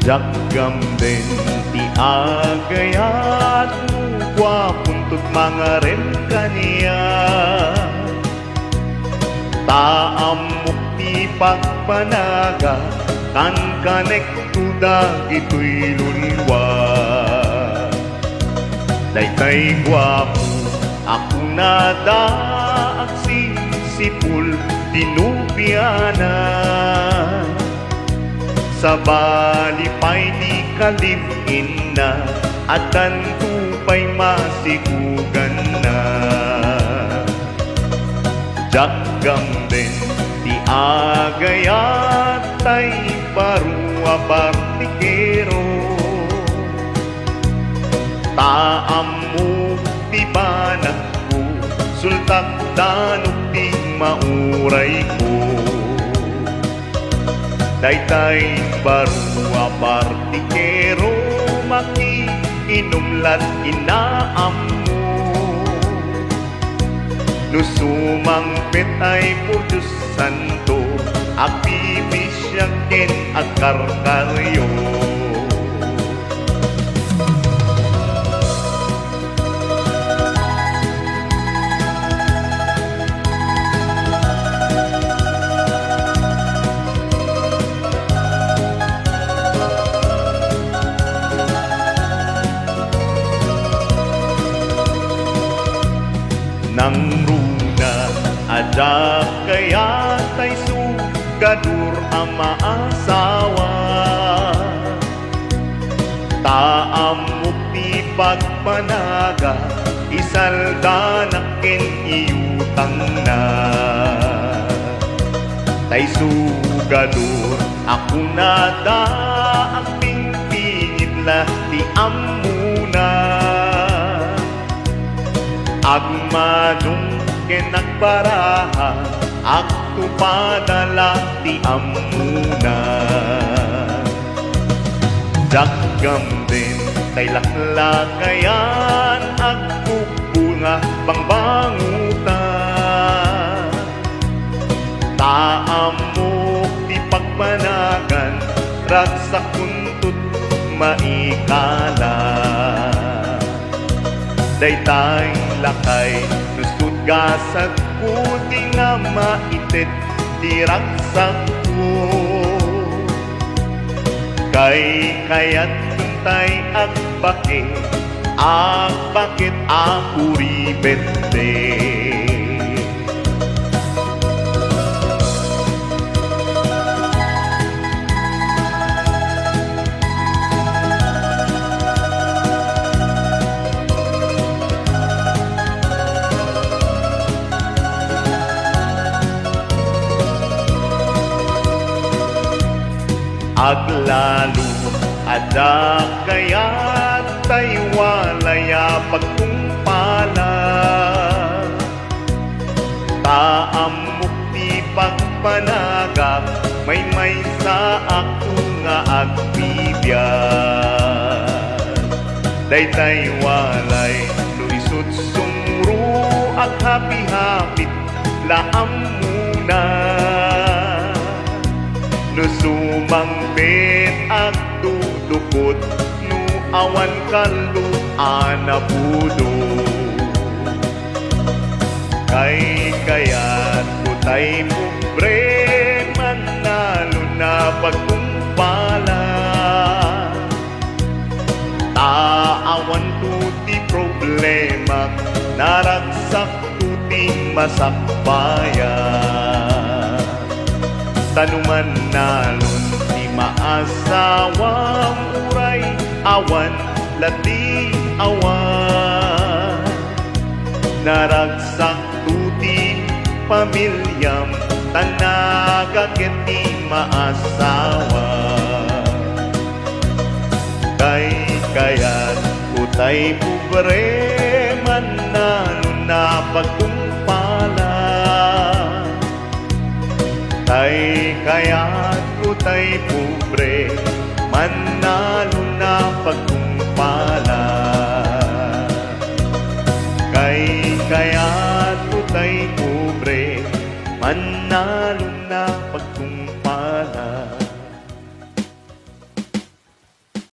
Jaggam din ti agayat mukwa puntut mga rin kaniya. Taamok ti pagpanaga kan kanek tuda ito'y lulwa. Daytay gwapo ako nada at sisipul tinubiana. Sa balipay di kalipin na at tupay masigugan na. Jaggam din ti agayat tay barua partikero. Taamok ti banak ko sultak danok ti mauray ko. Daytay barua partikero makiinumlat inaam mo. Nusumangpit ay po Diyos Santo akibisyakin akarkaryo. Nang runa ada kaya tay sugadur ang maasawa. Taamok ti pagpanaga isaldanakin iyutang na. Tay sugadur ako nada ang pingpingit la ti amuna. Agmadong kenagparaha akto padala ti amuna. Jaggam din tay laklakayan agpupuna bangbanguta. Taamok ti pagpanagan ragsak kuntut maikala. Daytay lakay nustud gasag ko di nga maitet di ragsak ko. Kay kayat kuntay agbakit akuribete. Aglalo ada kaya tay walaya pagkumpala. Taamok ti pagpanaga may sa ako nga agbibiyan. Daytay walay luisot sumro at hapi-hapit laam muna. Nusumangpit at dudukot nu awan kalu anapudo. Kay kayat kutay pobre manalo na pagkumpala. Taawan tuti problema naragsak tuti masakbayan. Tanuman nalon di maasawang uray awan lati awan. Naragsak tuti pamilyam tanagagit di maasawa. Kay kayat utay pobre manalo na pagkumpala. Kay kayat utay pobre manalo na pagkumpala. Kay kayat utay pobre manalo